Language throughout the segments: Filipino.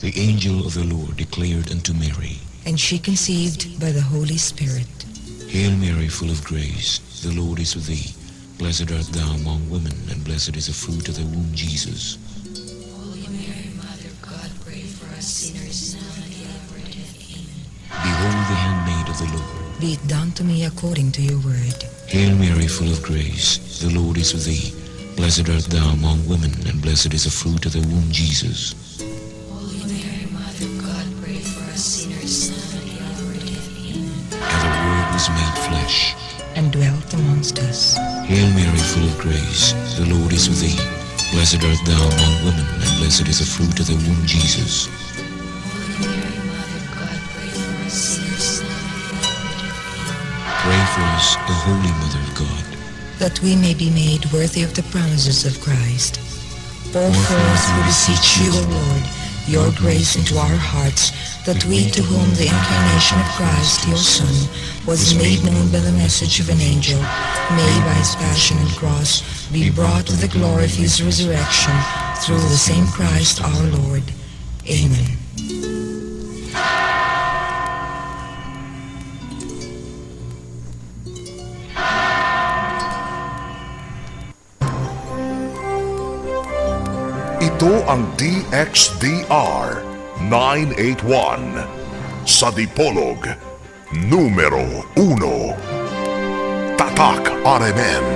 The angel of the Lord declared unto Mary, and she conceived by the Holy Spirit. Hail Mary, full of grace, the Lord is with thee. Blessed art thou among women, and blessed is the fruit of thy womb, Jesus. Holy Mary, Mother of God, pray for us sinners, now and at the hour of our death. Amen. Behold the handmaid of the Lord. Be it done to me according to your word. Hail Mary, full of grace, the Lord is with thee. Blessed art thou among women, and blessed is the fruit of thy womb, Jesus. Holy Mary, Mother of God, pray for us sinners, now and at the hour of our death. Amen. And the Word was made flesh, And dwelt amongst us. Hail Mary, full of grace, the Lord is with thee. Blessed art thou among women, and blessed is the fruit of thy womb, Jesus. Holy Mary, Mother of God, pray for us sinners, now and at the hour of our death. Amen. Pray for us, O Holy Mother of God. That we may be made worthy of the promises of Christ. Pour forth, we beseech you, O Lord, your grace into our hearts, that we, to whom the incarnation of Christ, your Son, was made known by the message of an angel, may by his passion and cross be brought to the glory of his resurrection, through the same Christ our Lord. Amen. Ito ang DXDR 981 sa Dipolog numero 1. Tatak RMN.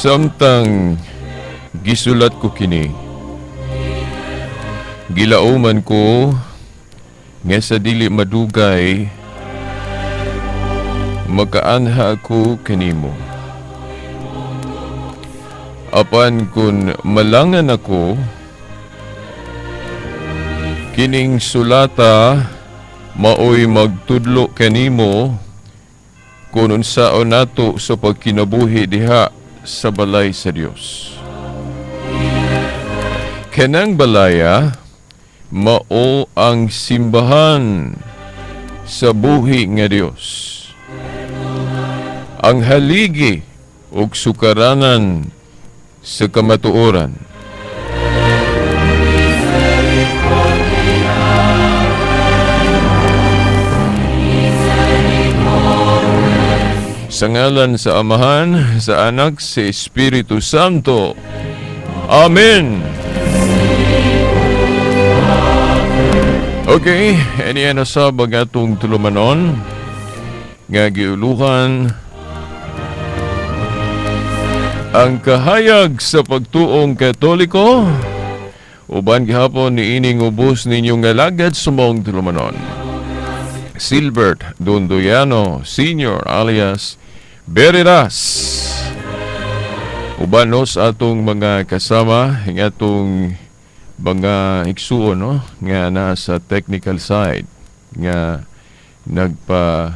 Samtang gisulat ko kini, gilauman ko nga sa dili madugay makaanha ko kanimo. Apan kun malangan ako, kining sulata maoy magtudlo kanimo kung unsaon nato sa pagkinabuhi diha sa balay sa Dios. Kanang balaya mao ang simbahan sa buhi nga Dios. Ang haligi ug sukaranan sa kamatuoran. Sa ngalan sa Amahan, sa Anak, sa Espiritu Santo. Amen. Okay, aniya na sa bagatong tulumanon nga giuluhan ang kahayag sa pagtuong Katoliko uban gihapon ni ining ubos ninyong alagad sa mong tulumanon. Silbert Dondoyano Sr. alias Beriras. Uban no sa atong mga kasama ng atong mga igsuon no nga nasa technical side nga nagpa-lutaw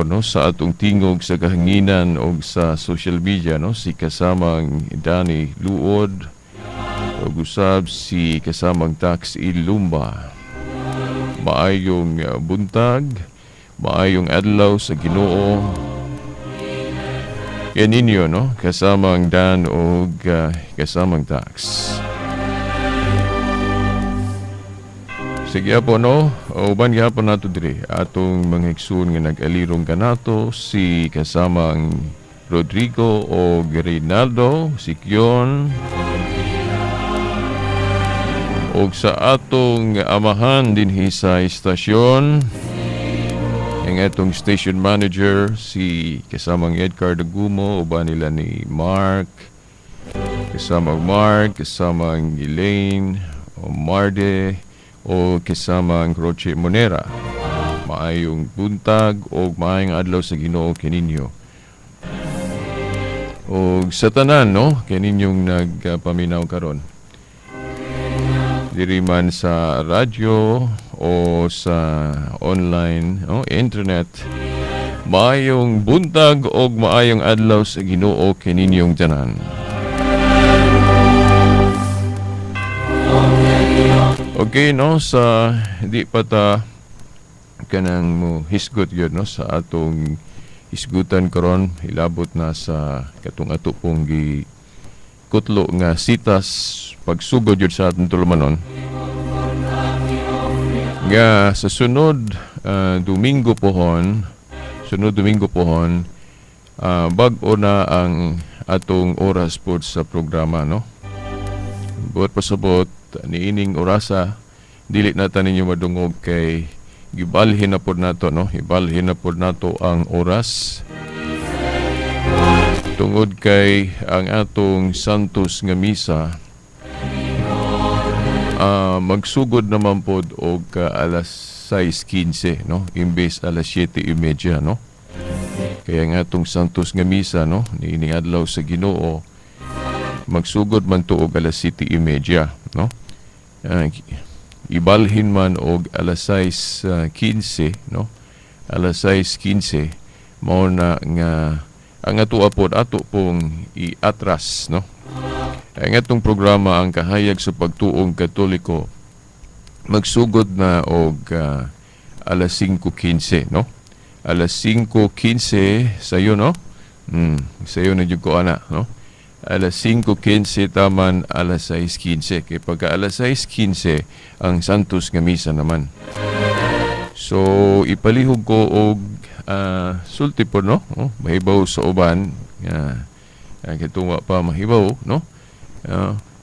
no sa atong tingog sa kahanginan o sa social media no si kasamang Danny Luod o usab si kasamang Tax Ilumba. Maayong buntag, maayong adlaw sa Ginoo. Yan ninyo no kasamang Dan o kasamang Tax. Sige po no, uban gyapon nato diri atong mga igsoon nga nag-alirong kanato si kasamang Rodrigo o Rinaldo, si Kion, o sa atong amahan dinhi sa istasyon, ang atong station manager si kasamang Edgar Dagumo, uban nila ni Mark, kasamang Elaine, o Marde, o kasamang Roche Monera. Maayong buntag o maayong adlaw sa Ginoo kaninyo. O sa tanan no kaninyong nagpaminaw karon. Diri man sa radyo o sa online o internet. Maayong buntag o maayong adlaw sa Ginoo kaninyong tanan. Okay no sa di pa ta kanang mo hisgot yun no sa atong hisgutan karon hilabot na sa katong ato pong kutlo nga sitas pagsugod yun sa atong tulumanon nga sa sunod Domingo pohon bag-o na ang atong oras po sa programa no buot pasabot niining orasa dili na ta ninyo madungog kay gibalhin na pod nato no ibalhin na pod nato ang oras tungod kay ang atong Santos nga misa magsugod naman pod og alas 6:15 no imbes alas 7:30 no kaya ang atong Santos nga misa no niining adlaw sa Ginoo magsugod man to og alas 7:30 no ibalhin man og alas 6:15 no alas 6:15 mao na nga ang ato pong iatras no ang atong programa ang kahayag sa pagtuong Katoliko magsugod na og alas 5:15 no alas 5:15 sayo no sayo na jud ko ana no alas 5:15 taman alas 6:15 kay pagka alas 6:15 ang Santos nga misa naman. So ipalihog ko og sulti po no mahibaw sa uban katong pa mahibaw no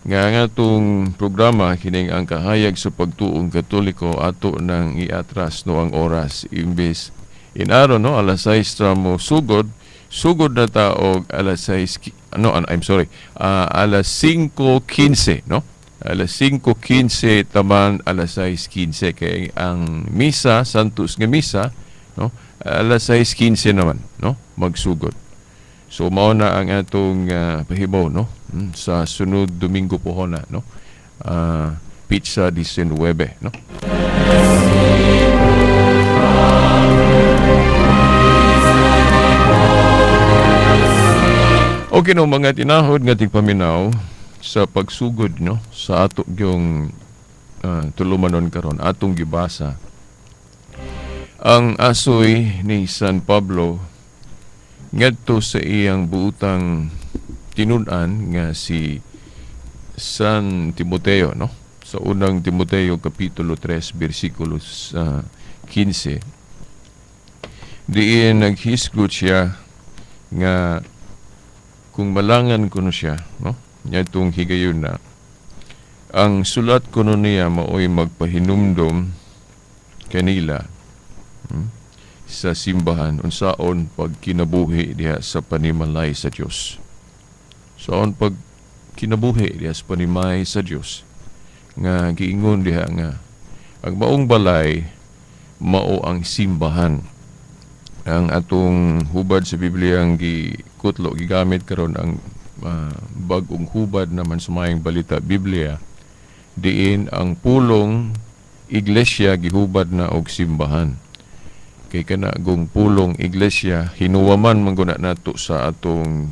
nga atong programa kining ang kahayag sa pagtuong Katoliko ato nang iatras no ang oras imbes inaro no alas 6 ra mo sugod na ta og alas 6 alas 5:15 no alas 5:15 taman alas 6:15 kay ang misa Santos nga misa no alas 6:15 naman no magsugod. So mao na ang atong pahibaw no sa sunod Domingo pohon na no Pizza 19 no. Okay no mga tinahod nga tigpaminaw sa pagsugod no sa ato yung tulumanon karon atong gibasa ang asoy ni San Pablo ngadto sa iyang buutang tinun-an nga si San Timoteo no sa unang Timoteo kapitulo 3 bersikulo 15 diin naghisgot siya nga kung malangan kuno siya no nya itong higayon na ang sulat kuno niya maoy magpahinumdom kanila sa simbahan unsaon pag kinabuhi diha sa panimalay sa Dios. Saon pag kinabuhi diha sa panimay sa Dios nga giingon diha nga ang maong balay mao ang simbahan. Ang atong hubad sa Biblia ang gikutlo gigamit karon ang bag-ong hubad naman sumayang balita Biblia, diin ang pulong iglesia gihubad na og simbahan. Kay kana gong pulong iglesia hinuwaman man guna nato sa atong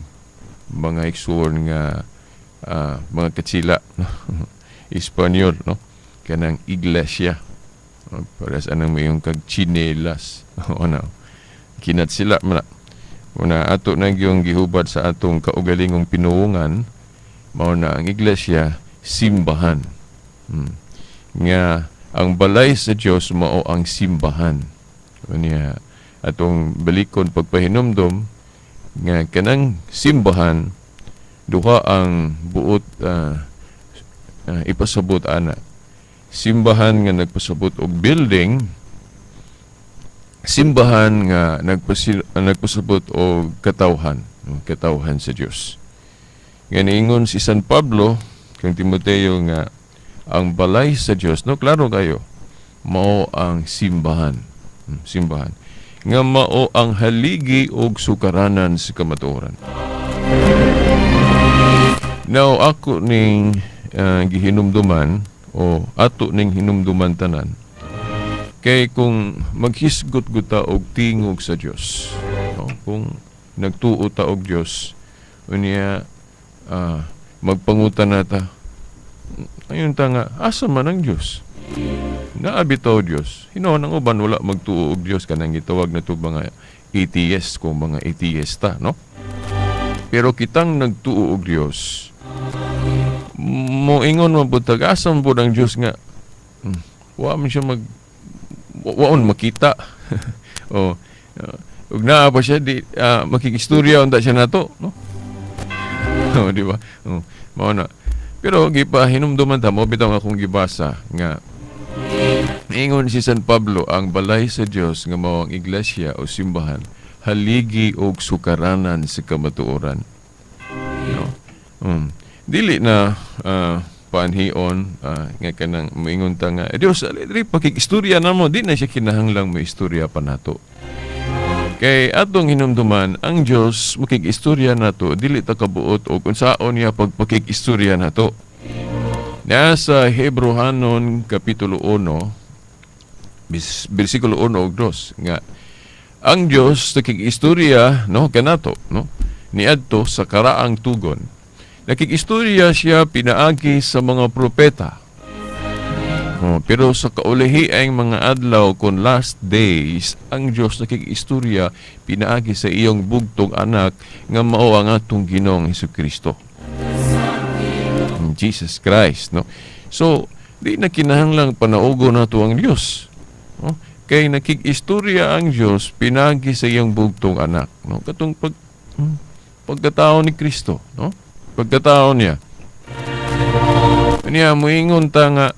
mga igsoon nga mga katsila, no? Espanyol, no? Kanang iglesia, para sa anang mayong kag chinelas o na kinat sila muna ato na yung gihubad sa atong kaugalingong pinuungan, mao na ang iglesia simbahan. Nga ang balay sa Dios mao ang simbahan. Unya atong balikon pagpahinumdom nga kanang simbahan duha ang buot ipasabot ana. Simbahan nga nagpasabot og building, simbahan nga nagpasabot og katawhan sa Dios. Nga niingon si San Pablo kang Timoteo nga ang balay sa Dios, no, klaro kayo, mao ang simbahan. Simbahan nga mao ang haligi og sukaranan sa kamatuoran. Now ako ning gihinumduman o ato ning hinumduman tanan kay kung maghisgot guta og tingog sa Dios, no? Kung nagtuo ta og Dios unya magpangutan nata ayun ta nga asa man ang Dios, naabitaw Dios, hinuon ang uban wala magtuo og Dios, kanang gitawag na to mga atheist, kung mga atheista, no? Pero kitang nagtuo og Dios, mo ingon man pud asam pud ang Dios nga wa man siya waon makita o ug naa pa siya di makikistorya unta siya nato, no? Di ba? Mao na. Pero gipahinumduman ta mo bitaw akong gibasa nga ingon si San Pablo ang balay sa Dios nga mao ang iglesia o simbahan haligi og sukaranan sa kamatuoran, no? Dili na panhion nga kanang moingon ta nga Dios dili pakikistorya namo, di na siya kinahanglang maistorya pa nato. Kay atong hinumduman ang Dios makikistorya nato, dili ta kabuot og unsaon niya pagpakikistorya nato. Nasa Hebrehanon kapitulo 1 bersikulo 1 og 2 nga ang Dios nakikistorya, no, kanato, no, niadto sa karaang tugon. Nakikistorya siya pinaagi sa mga propeta. Pero sa kaulihiang mga adlaw kon last days, ang Dios nakikistorya pinaagi sa iyong bugtong anak nga mao ang atong Ginoong Hesukristo, Jesus Christ, no? So di na kinahanglang panaugo nato ang Dios, no? Kay nakikistorya ang Dios pinagi sa iyong bugtong anak, no? Katong pagkatao ni Kristo, no? Pagkatao niya. Niya moingon ta nga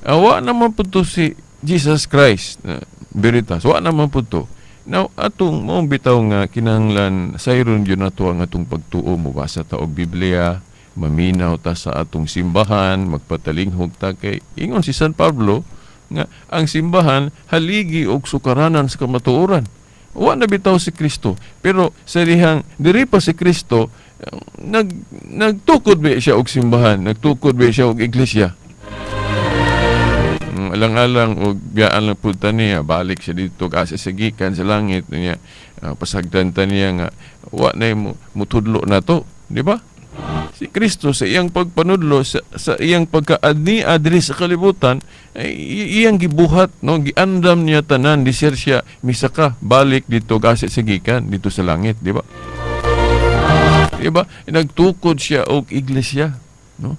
wa naman po to si Jesus Christ veritas. Wa naman po to. Now atong mong bitaw nga kinahanglan sayron yun nato ang atong pagtuo, mo basa ta og Biblia, maminaw ta sa atong simbahan, magpatalinghog ta kay ingon si San Pablo nga ang simbahan haligi og sukaranan sa kamatuoran. Wa na bitaw si Kristo, pero sa dihang diri pa si Kristo nagtukod ba siya og simbahan, nagtukod ba siya og iglesia. Alang-alang og biyaan lang punta niya, balik siya dito kasasagikan sa langit niya, pasagdan ta niya nga wa na mutudlo na to, di ba? Si Kristo sa iyang pagpanudlo, sa iyang pagkaadni adri sa kalibutan, ay iyang gibuhat, no, giandam niya tanan, disir siya misaka balik dito kasasagikan dito sa langit, di ba? Diba? Nagtukod siya og iglesia, no?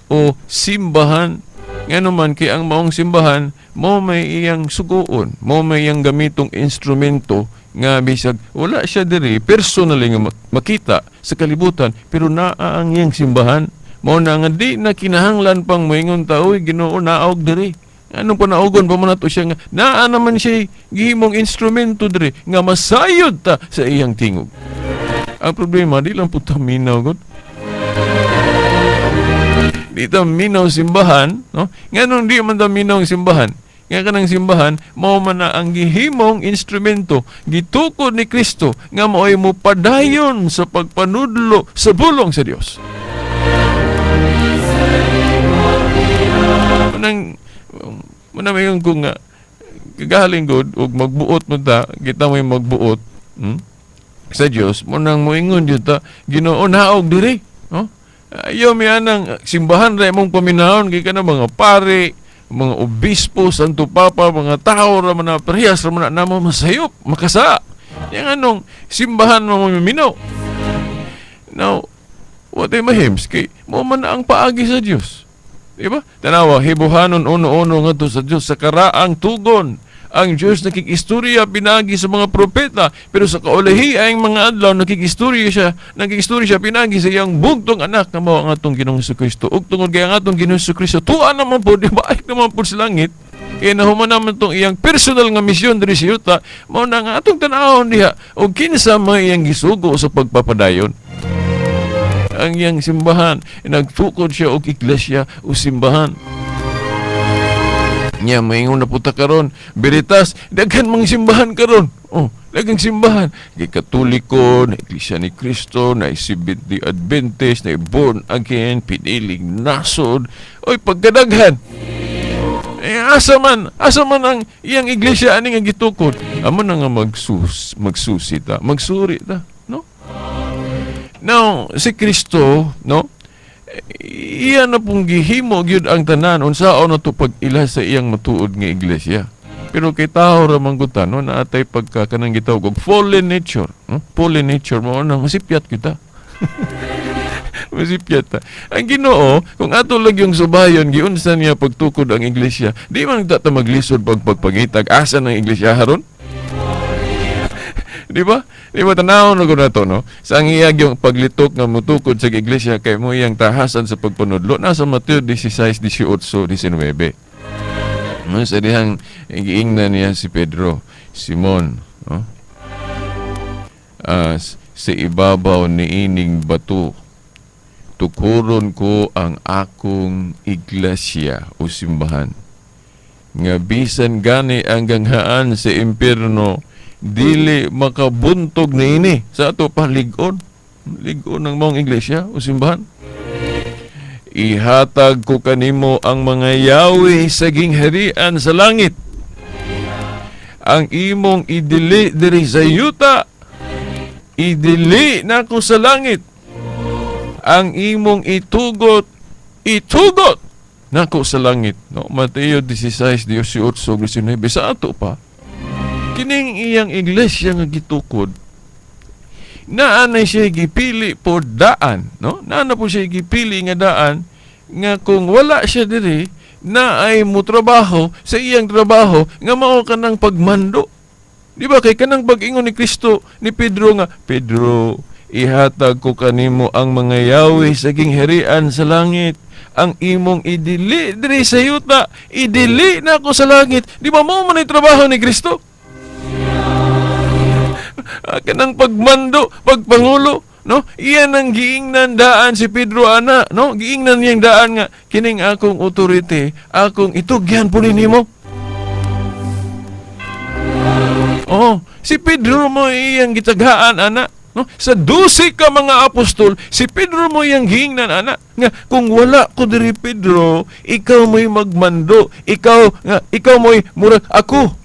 O simbahan. Ngano man kay ang maong simbahan mo may iyang sugoon, mo may iyang gamitong instrumento nga bisag wala siya diri personally nga makita sa kalibutan, pero naa ang iyang simbahan. Mao na nga di na kinahanglan pang moingon ta, oy Ginoo naog diri. Anong panaugon pa mo nato siya nga naa naman siya gihimong instrumento diri nga masayod ta sa iyang tingog. Ang problema, di lang po minaw, God. Di ta minaw simbahan, no? Nga nung di man ta minaw simbahan, nga kanang simbahan mao man na ang gihimong instrumento gitukod ni Kristo nga mao'y mopadayon sa pagpanudlo sa bulong sa Dios. Manang mayon ko nga kagaling god og magbuot mo ta, kita mo'y magbuot sa Dios, munang moingon jud ta Ginoo naog diri, no? Ayaw mi anang simbahan ra imong paminahon kay kana mga pare, mga obispo, santo papa, mga tao ra man na parehas ra man na namo masayop, makasa. Yang anong simbahan mo minaw. Now, what ay mahims kay mo man na ang paagi sa Dios. Diba? Tanawa, hibuhanon uno-uno nga to sa Dios sa karaang tugon. Ang Diyos nakikistorya pinagi sa mga propeta, pero sa kaulahi ay mga adlaw nakikistorya siya pinagi sa iyang bugtong anak na mao ang atong Ginoong Jesucristo. Ug tungod kay ang atong Ginoong Jesucristo tuwa naman po, di ba? Ay naman po sa langit. Kaya nahuman naman itong iyang personal nga misyon diri sa yuta, mao na nga atong tanawon diha og kinsa may iyang gisugo sa pagpapadayon. Ang iyang simbahan, nagtukod siya og iglesia o simbahan. Nya maingon na puta karon, Veritas, daghan mga simbahan karon. Oh, daghang simbahan. Kay Katoliko, na Iglesia ni Cristo, na Seventh-day Adventist, na Born Again, Piniling Nasod. Oy, pagkadaghan. Asa man ang iyang iglesia ani nga gitukod. Amo na nga magsusi ta, magsuri ta, no? Now, si Kristo, no? Iyan na pong gihimo gyud ang tanan unsaon na to pag-ila sa iyang matuod nga iglesia. Pero kay tao ra manggutan no naatay pagka kanang gitawag og fallen nature, fallen nature mo na masipyat kita. Masipyat ta. Ang Ginoo kung ato lang yung subayon giunsa niya pagtukod ang iglesia, di man ta maglisod pagpagpangitag asa ng iglesia haron. Di ba? Di ba tanawon ko na to, no? Sa ang iyag yung paglitok nga mutukod sa iglesia kay mo iyang tahasan sa pagpanudlo nasa Mateo 16, 18, 19. Sa dihang giingnan niya si Pedro, Simon, no? Sa ibabaw ni ining bato tukuron ko ang akong iglesia o simbahan. Nga bisan gani ang ganghaan sa impierno dili makabuntog na ini sa ato pa ligon ng mong iglesia o simbahan. Ihatag ko kanimo ang mga yawi sa gingharian sa langit. Ang imong idili diri sa yuta, idili nako sa langit. Ang imong itugot nako sa langit. No, Mateo 16, 18, 19 sa ato pa. Kining iyang iglesia nga gitukod, naanay siya gipili po daan, no? Naana po siya gipili nga daan nga kung wala siya diri na ay mo trabaho sa iyang trabaho nga mao kanang pagmando. Di ba kay kanang pag-ingon ni Kristo ni Pedro nga, Pedro, ihatag ko kanimo ang mga yawi sa gingharian sa langit. Ang imong idili diri sa yuta, idili na ako sa langit. Di ba mo man ay trabaho ni Kristo? Kanang pagmando, pagpangulo, no? Iyan ang giingnan daan si Pedro ana, no? Giingnan niyang daan nga kining akong authority, akong itugyan po nimo. Oh, si Pedro mo iyang gitaghaan ana, no? Sa 12 ka mga apostol, si Pedro mo iyang giingnan ana nga kung wala ko diri Pedro, ikaw mo'y magmando, ikaw mo'y murag ako.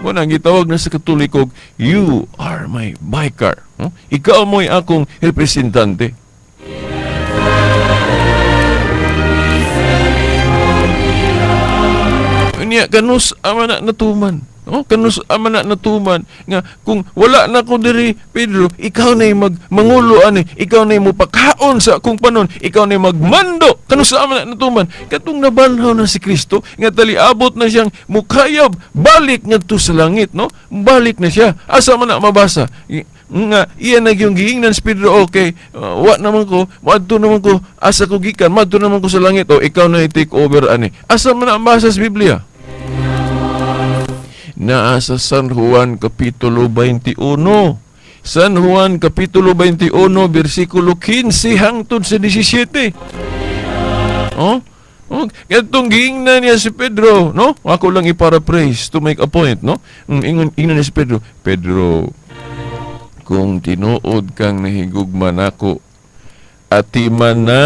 Kung ang gitawag na sa Katoliko, you are my vicar. Ikaw mo'y akong representante. Niya, kanus ama na natuman. Kanus ama na natuman. Nga, kung wala na ko diri, Pedro, ikaw na'y mangulo ani. Ikaw na'y mupakaon sa akong panon. Ikaw na'y magmando. Kanus ama na natuman. Katong nabanhaw na si Kristo, nga taliabot na siyang mukayab. Balik nga to sa langit, no? Balik na siya. Asa man na mabasa? Nga, iyan na yung giingnan si Pedro, okay, what naman ko, madto naman ko, asa ko gikan, madto naman ko sa langit, o ikaw na i-take over ani. Asa man na mabasa sa Biblia? Naa sa San Juan Kapitulo 21. San Juan Kapitulo 21, versikulo 15 hangtod sa 17. Oh, katong giingnan niya si Pedro, no? Ako lang i-paraphrase to make a point, no? Ingnan niya si Pedro, Pedro, kung tinuod kang nahigugma nako, atiman na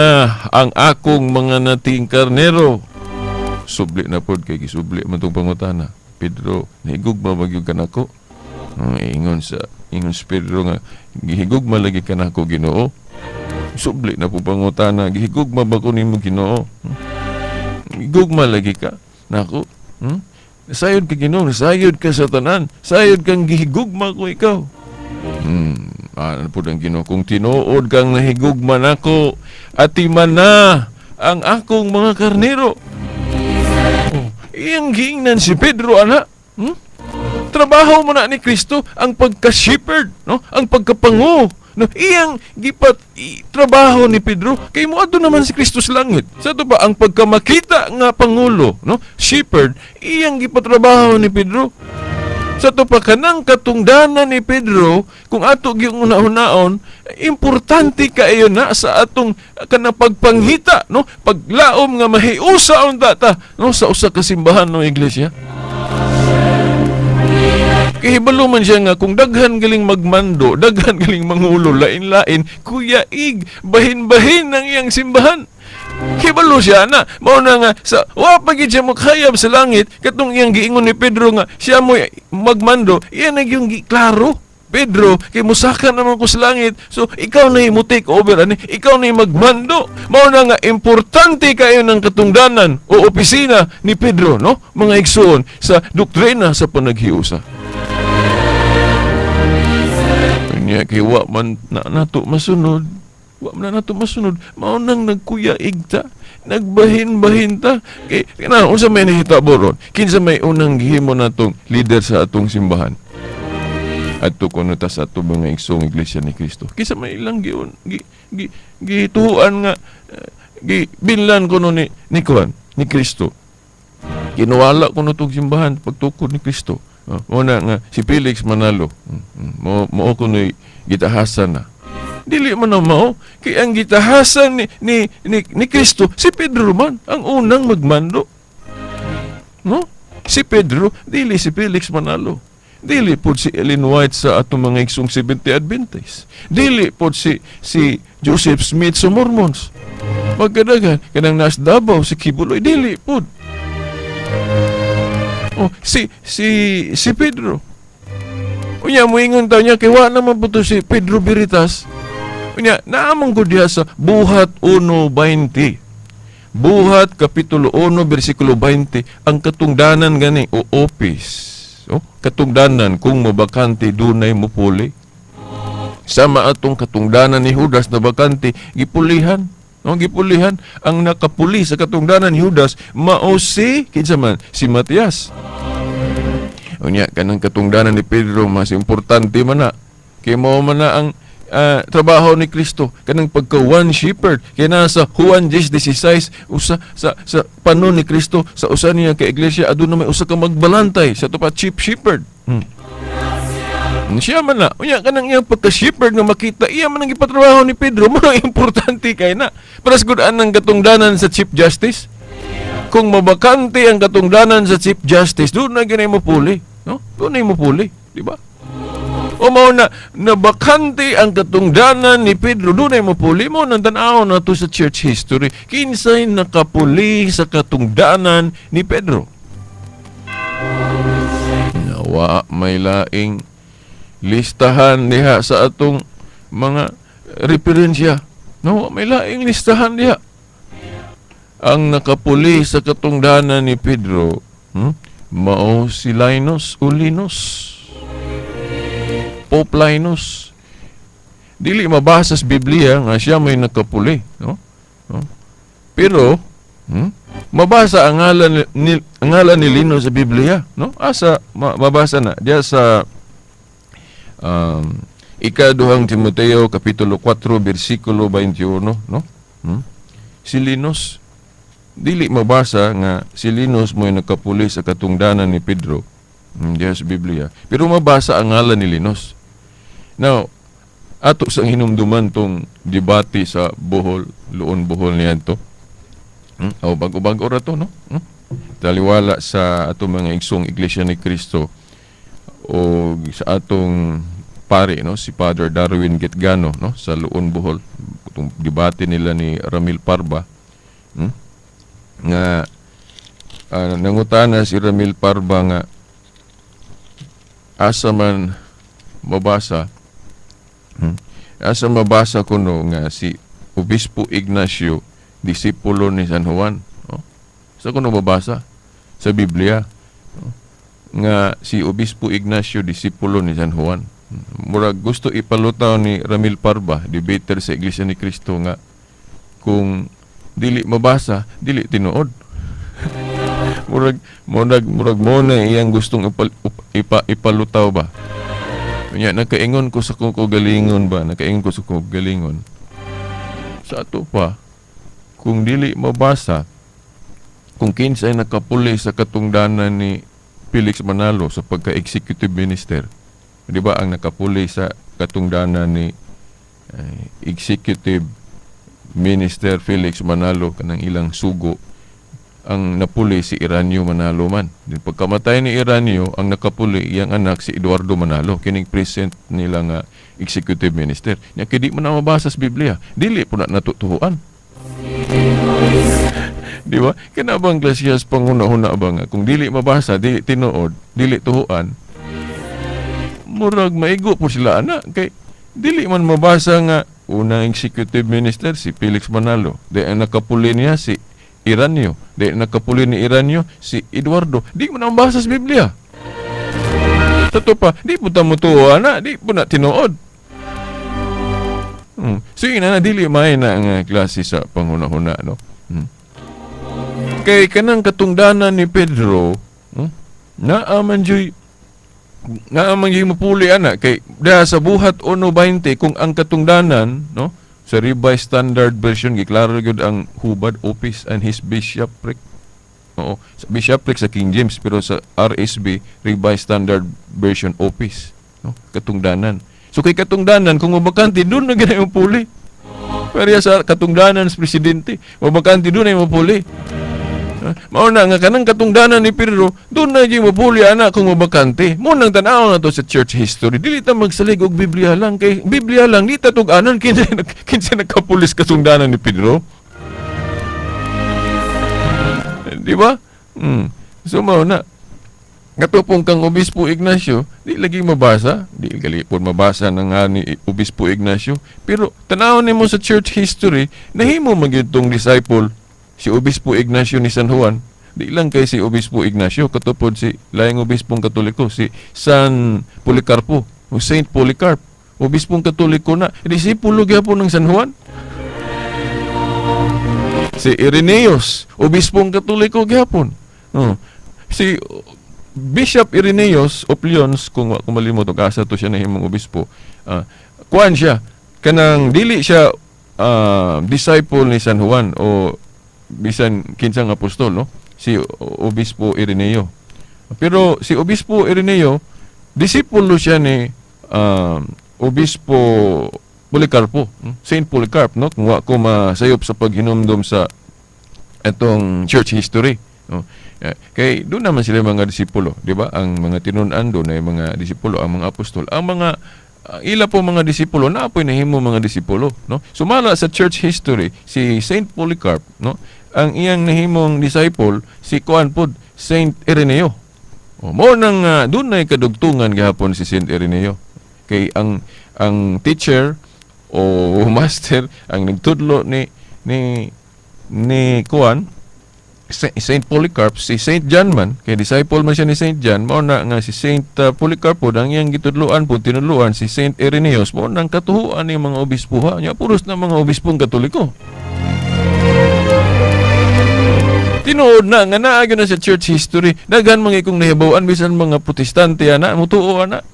ang akong mga nating karnero. Subli na pod kay gisubli man tong pangutana. Pedro, nahigugma magyud ka nako? Ingon si Pedro nga, gihigugma lagi ka nako, Ginoo. Subli na po pangutana, gihigugma ba ko nimo, Ginoo? Gugma lagi ka nako. Sayod ka, Ginoo, sayod ka sa tanan, sayod kang gihigugma ko ikaw. Ano po ang Ginoo, kung tinuod kang nahigugma nako, atiman na ang akong mga karnero. Iyang giingnan si Pedro, ana. Trabaho mo na ni Kristo ang pagka-shepherd, no? Ang pagkapango. No, iyang trabaho ni Pedro kay moadto naman si Kristo sa langit. Sa to ba ang pagkamakita nga pangulo, no? Shepherd, iyang gipatrabaho ni Pedro. Sa to pa kanang katungdanan ni Pedro, kung ato gyung una-unaon, importante kaayo na sa atong kanang pagpanghita, no? Paglaom nga mahiusa unta ta, no, sa usa ka simbahan no iglesia. Kahibalo man siya nga, kung daghan galing magmando, daghan galing mangulo, lain-lain, kuya ig, bahin-bahin ng iyang simbahan. Kahibalo siya na, mauna nga, sa wapagid siya makayab sa langit, katong iyang giingon ni Pedro nga, siya mo magmando, iyan na yung klaro. Pedro, kay musaka naman ko sa langit, so ikaw na mo take over, ikaw na magmando. Mauna nga, importante kayo ng katungdanan o opisina ni Pedro, no? Mga igsoon sa doktrina sa panaghiusa. Kanya kay wa man na nato masunod, maunang nagkuya igta, nagbahin-bahin ta. Kay kana unsa may nahitabo ron? Kinsa may unang gihimo natong leader sa atong simbahan? Adto kuno ta sa ato mga igsong iglesia ni Kristo. Kinsa may ilang gituhuan nga binlan kuno ni Kuan ni Kristo. Kinuwala kuno tong simbahan pagtukod ni Kristo. Muna nga si Felix Manalo, mo kuno gitahasan na. Dili man na mao, kay ang gitahasan ni Kristo, si Pedro man ang unang magmando. No? Si Pedro, dili si Felix Manalo. Dili pod si Ellen White sa atong mga igsong 70 Adventist. Dili pod si Joseph Smith sa Mormons. Magkadagan kanang nas Davao si Kibuloy, dili pod. Si Pedro. Unya moingon taw niya kay wa naman puto si Pedro Veritas. Unya naamong ko diha sa Buhat 1:20. Buhat kapitulo 1 bersikulo 20 ang katungdanan gani o office. Katungdanan kung mabakante dunay mupuli. Sama atong katungdanan ni Judas na bakante gipulihan. Gipulihan ang nakapuli sa katungdanan ni Judas mao si kinsa man si Matias. Unya kanang katungdanan ni Pedro mas importante man na kay mao man na ang trabaho ni Kristo kanang pagka one shepherd kay nasa Juan 10:16 usa sa panon ni Kristo sa usa niya ka iglesia aduna may usa ka magbalantay sa to pa chief shepherd. Siya man na, unya kanang iyang pagka-shepherd nga makita, iya man ang ipatrabaho ni Pedro, mo ang importante kay na. Paras gudaan ng katungdanan sa Chief Justice. Kung mabakante ang katungdanan sa Chief Justice, doon na ganay mo puli. No? Doon na mo puli, di ba? O mao na, nabakante ang katungdanan ni Pedro, doon na mo puli. Mo nang tanaw na to sa church history. Kinsay nakapuli sa katungdanan ni Pedro? Nawa may laing listahan diha sa atong mga referensya. No, may laing listahan diha. Ang nakapuli sa katungdanan ni Pedro, mao si Linus o Linus. Pope Linus. Dili mabasa sa Biblia nga siya may nakapuli, no? Pero mabasa ang ngalan ni Linus sa Biblia, no? Asa mabasa na diya sa ikaduhang Timoteo kapitulo 4 bersikulo 21, no? Si Linus dili mabasa nga si Linus mo'y nakapuli sa katungdanan ni Pedro diya sa Biblia, pero mabasa ang ngalan ni Linus. Now ato sang hinumduman tong debate sa Bohol, Luon Bohol niyan to. O bago-bago ra to, no? Taliwala sa atong mga igsong Iglesia ni Cristo o sa atong pare, no, si Father Darwin Getgano, no, sa Luon, Bohol. Itong debate nila ni Ramil Parba, nga nangutana si Ramil Parba nga asa man mabasa kuno nga si Obispo Ignacio disipulo ni San Juan, no? Sa kuno mabasa sa Biblia, no? Nga si Obispo Ignacio disipulo ni San Juan. Murag gusto ipalutaw ni Ramil Parba, debater sa Iglesia ni Cristo, nga kung dili mabasa, dili tinuod. murag mo na iyang gustong ipalutaw ba. Kanya nakaingon ko sa kagalingon ba, nakaingon ko sa kagalingon. Sa ato pa, kung dili mabasa, kung kinsay nakapuli sa katungdanan ni Felix Manalo sa pagka-executive minister, di ba ang nakapuli sa katungdanan ni executive minister Felix Manalo kanang ilang sugo, ang napuli si Iranio Manalo man. Din pagkamatay ni Iranio, ang nakapuli iyang anak si Eduardo Manalo, kining present nila nga executive minister. Nya kidi man na mabasa sa Biblia, dili po na natutuhuan. Di ba? Kinabang Glacias panguna-huna ba nga kung dili mabasa, dili tinuod, dili tuhuan, murag maigo po sila ana kay dili man mabasa nga unang executive minister si Felix Manalo, di ang nakapuli niya si Iranio, di nakapuli ni Iranio si Eduardo, di mo na mabasa sa Biblia. Sa to pa, di po ta mutuo ana, di po na tinuod. Sige na dili may na nga klase sa panguna-huna, no? Kay kanang katungdanan ni Pedro, naaman joy mapuli ana kay da sa buhat 1:20 kung ang katungdanan, no, sa Revised Standard Version giklaro gyud ang hubad, office and his bishopric. Oo, sa bishopric sa King James, pero sa RSV Revised Standard Version office, no, katungdanan. So kay katungdanan kung mabakante doon na gyud ang puli. Pero sa katungdanan sa presidente, mabakante doon ay mapuli. Mao na nga kanang katungdanan ni Pedro, doon na gyud mapuli ana kung mabakante. Mo nang tan-aw na to sa church history. Dili ta magsalig og Biblia lang, kay Biblia lang di ta tug-anon kinsa nakapulis katungdanan ni Pedro. Di ba? So mao na katupong kang Obispo Ignacio, di lagi mabasa, di gali po mabasa na nga ni Obispo Ignacio, pero tanaw nimo sa church history, nahimo magyud tong disciple si Obispo Ignacio ni San Juan, di lang kay si Obispo Ignacio, katupod si laing obispong Katoliko, si San Policarpo, o Saint Polycarp, obispong Katoliko na, disipulo gyapon ng San Juan. Si Irenaeus, obispong Katoliko gyapon. Si Bishop Irenaeus of Lyons, kung malimot og asa to siya nahimong obispo, kuan siya kanang dili siya disciple ni San Juan o bisan kinsang apostol, no, si Obispo Ireneo. Pero si Obispo Ireneo disipulo siya ni Obispo Policarpo, Saint Polycarp, no, kung wa ko masayop sa paghinumdum sa etong church history, no. Kay doon naman sila mga disipulo, di ba? Ang mga tinun-an doon ay mga disipulo, ang mga apostol, ang mga ila po mga disipulo na apoy nahimo mga disipulo, no. Sumala sa church history si Saint Polycarp, no, ang iyang nahimong disciple si kuan pod Saint Ireneo. Mo nang doon na kadugtungan gihapon si Saint Ireneo. Kay ang teacher o master ang nagtudlo ni kuan Saint Polycarp, si Saint John man, kay disciple man siya ni Saint John, mao na nga si Saint Polycarp po, ang iyang gitudloan po, tinudloan si Saint Irenaeus, mao nang katuhuan ni mga obispo ha, nya puros na mga obispong Katoliko. Tinuod na, nga naagyo na sa church history, daghan mga ikong nahibawan, bisan mga protestante, ana, mutuo, ana.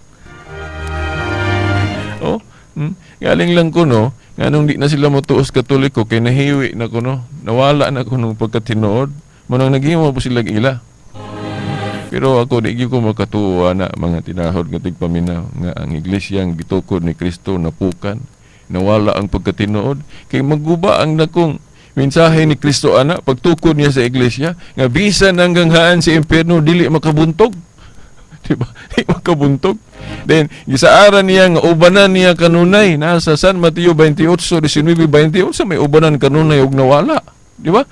Galing lang ko, no, nga nung di na sila mutuos Katoliko, kay nahiwi na ko, no, nawala na ko nung pagkatinood, manang naghimo po sila ila. Pero ako, di ko makatuwa na mga tinahod nga tigpaminaw, nga ang iglesia ang gitukod ni Kristo napukan, nawala ang pagkatinood, kay magguba ang nakong mensahe ni Kristo ana pagtukod niya sa iglesia nga bisan hanggang haan si impierno dili makabuntog. Diba? Di makabuntog. Then gisaaran niya nga ubanan niya kanunay nasa San Mateo 28:19-20 sa may ubanan kanunay og nawala. Di ba?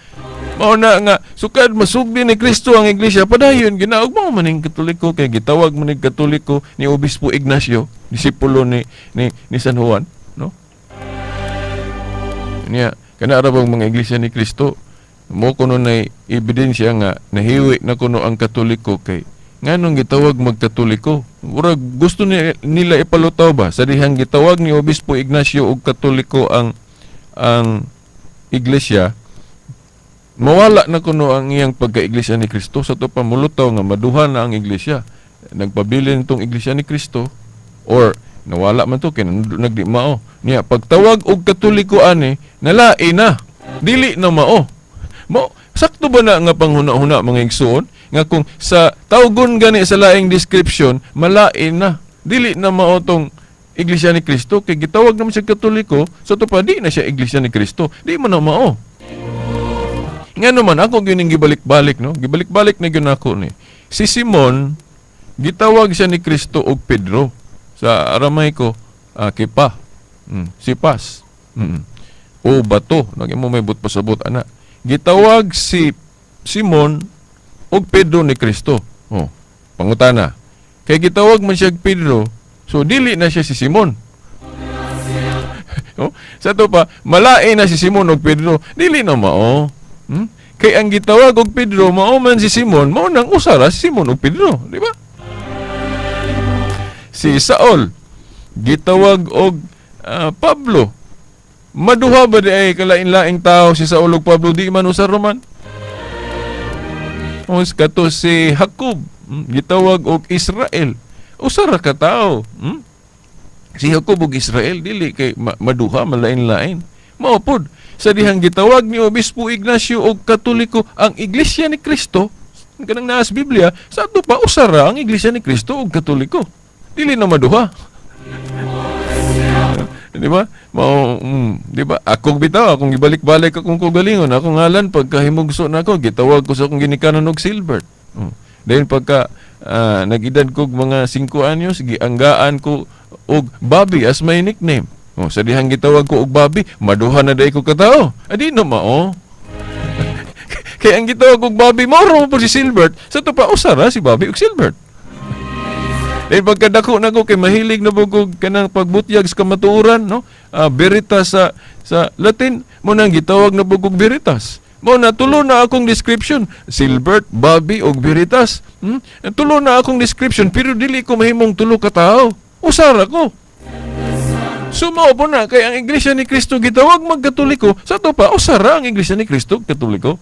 Mao na nga sukad masugdi ni Kristo ang iglesia padayon ginaog mo maning Katoliko kay gitawag maning Katoliko ni Obispo Ignacio, disipulo ni San Juan, no? Niya kana ra bang mga iglesia ni Kristo mo kuno na ebidensya nga nahiwi na kuno ang Katoliko kay nganong gitawag magkatoliko. Murag gusto nila ipalutaw ba sa dihang gitawag ni Obispo Ignacio og Katoliko ang iglesia, mawala na kuno ang iyang pagka-iglesia ni Kristo. Sa to pa mulutaw nga maduhan na ang iglesia. Nagpabilin itong iglesia ni Kristo or nawala man to kay nagdi mao. Niya pagtawag og Katoliko ani nalain na. Dili na mao. Sakto ba na nga panghuna-huna mga igsoon nga kung sa tawgon gani sa laing description malain na. Dili na mao tong iglesia ni Kristo kay gitawag naman siya Katoliko, sa to pa di na siya iglesia ni Kristo. Di man na mao. Nga naman, ako gining gibalik-balik, no? Gibalik-balik na gyud ako ni. Si Simon, gitawag siya ni Kristo og Pedro. Sa Aramaico, kipa. Sipas. O bato. Lagi mo may pasabot, ana. Gitawag si Simon og Pedro ni Kristo. Pangutana. Kay gitawag man siya Pedro, so dili na siya si Simon. Sa to pa, malain na si Simon og Pedro. Dili na mao. Kay ang gitawag og Pedro mao man si Simon, mao nang usara si Simon og Pedro, di ba? Si Saul gitawag og Pablo. Maduha ba di ay kalain-laing tao si Saul ug Pablo, di man usara man? Os kato si Jacob gitawag og Israel. Usara ka tao. Si Jacob og Israel dili kay maduha malain-lain. Mao pod sa dihang gitawag ni Obispo Ignacio og Katoliko ang iglesia ni Kristo, kanang naa sa Biblia, sa ato pa usara ang iglesia ni Kristo og Katoliko. Dili na maduha. Di ba? Di ba? Akong bitaw, akong ibalik-balik akong kugalingon, akong ngalan pagkahimugso na ako, gitawag ko sa akong ginikanan og Silbert. Dahil pagka nag-edad ko mga 5 anyos, gianggaan ko og Bobby as my nickname. Sa dihang gitawag ko og Bobby, maduha na day ko katao. Adi na mao. Kaya ang gitawag og Bobby, moro po si Silbert. Sa to pa usara si Bobby og Silbert. Dahil pagkadako na ko kay mahilig na bugog kanang pagbutyag sa kamatuoran, no? Veritas sa Latin, mo nang gitawag na bugog Veritas. Mo na tulo na akong description, Silbert, Bobby og Veritas. Tulo na akong description pero dili ko mahimong tulo ka tao. Usara ko. Sumao po na kay ang iglesia ni Kristo gitawag magkatoliko, sa to pa usara ang iglesia ni Kristo Katoliko.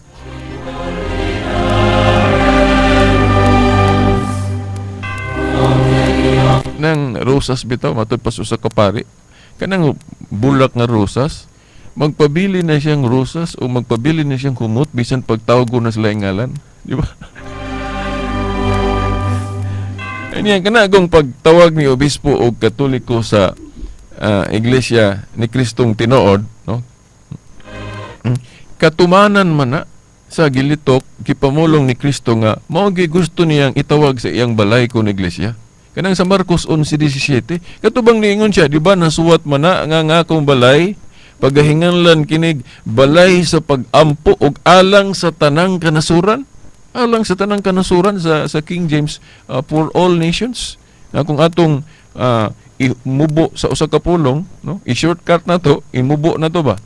Nang rosas bitaw matod pa sa kapari, kanang bulak nga rosas, magpabili na siyang rosas o magpabili na siyang kumot bisan pagtawag na sila ngalan, di ba? Aniyan kana gong pagtawag ni Obispo o Katoliko sa iglesia ni Kristong tinuod, no? Katumanan man na sa gilitok gipamulong ni Kristo nga mao gi gusto niyang itawag sa iyang balay kon iglesia. Kanang sa Marcos 11:17, katubang niingon siya, di ba nasuwat man na nga akong balay pagahinganlan kinig balay sa pagampo og alang sa tanang kanasuran. Alang sa tanang kanasuran sa King James, for all nations. Na kung atong imubo sa usa ka pulong, no? I-shortcut na to, imubo na to ba?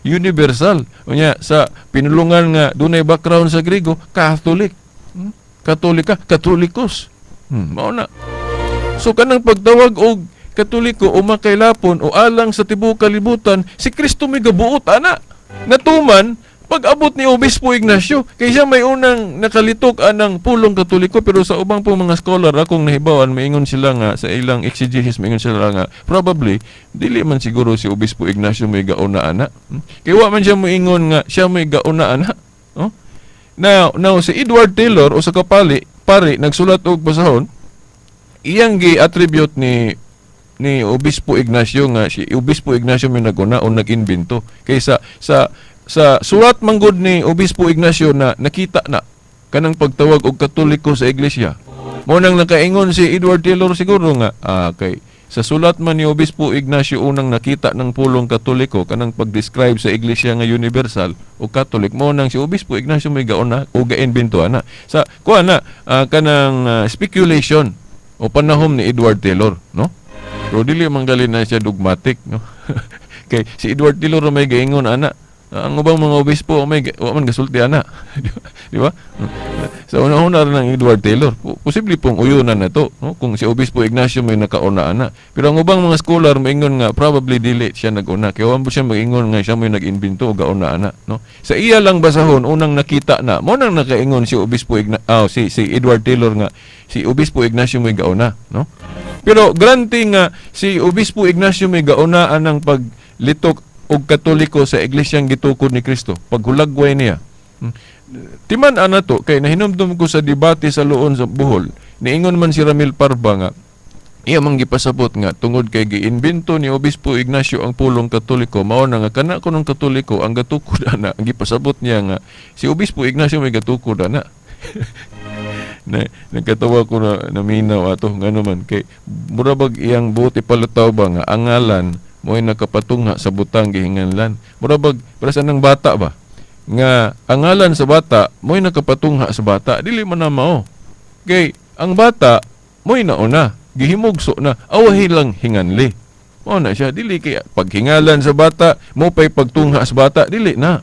Universal. Unya sa pinulungan nga dunay background sa Griego, Catholic. Katolika, Katolikos. Mao na. So kanang pagtawag og Katoliko o makailapon o alang sa tibuok kalibutan, si Kristo may gabuot ana. Natuman pag-abot ni Obispo Ignacio, kay siya may unang nakalitok anang pulong Katoliko, pero sa ubang pong mga scholar akong nahibawan, maingon sila nga sa ilang exegesis, maingon sila nga probably dili man siguro si Obispo Ignacio may gauna ana. Kay wa man siya moingon nga siya may gauna ana. No? Now si Edward Taylor o sa kapali pare nagsulat og basahon, iyang gi-attribute ni Obispo Ignacio nga si Obispo Ignacio may naguna o nag-invento kaysa sa sa sulat manggod ni Obispo Ignacio na nakita na kanang pagtawag og Katoliko sa iglesia. Mo nang nakaingon si Edward Taylor siguro nga kay sa sulat man ni Obispo Ignacio unang nakita ng pulong Katoliko kanang pag-describe sa iglesia nga universal o Catholic, mo nang si Obispo Ignacio may gaona o gainbento ana sa kuan na kanang speculation o panahom ni Edward Taylor, no? Pero dili manggali na siya dogmatic, no? Kay si Edward Taylor may gaingon ana ang ubang mga obispo may wa man gasulti ana. Di ba? Sa una-una rin ng Edward Taylor, posible pong uyunan na to, no? Kung si Obispo Ignacio may nakauna ana. Pero ang ubang mga scholar maingon nga probably dili siya nag-una. Kaya wala siya mag-ingon nga siya may nag-invento o gauna ana, no? Sa iya lang basahon unang nakita na mo nang nakaingon si Obispo si Edward Taylor nga si Obispo Ignacio may gauna, no? Pero granting nga si Obispo Ignacio may gauna anang paglitok og Katoliko sa iglesyang gitukod ni Kristo, paghulagway niya. Timan ana to kay nahinumdum ko sa debate sa luon sa Bohol. Niingon man si Ramil Parba nga iya man gipasabot nga tungod kay giimbento ni Obispo Ignacio ang pulong Katoliko, mao na nga kana kunong Katoliko ang gatukod ana. Ang gipasabot niya nga si Obispo Ignacio may gatukod ana. Nagkatawa ko na naminaw ato ngano man kay murabag iyang buti palutaw ba nga angalan mo'y nakapatungha sa butang gihinganlan. Murabag para sa nang bata ba nga angalan sa bata mo'y nakapatungha sa bata, dili man na mao. Kay ang bata mo'y nauna gihimugso na awahi lang hinganli. Mao na siya, dili kay paghingalan sa bata mo pay pagtungha sa bata, dili na.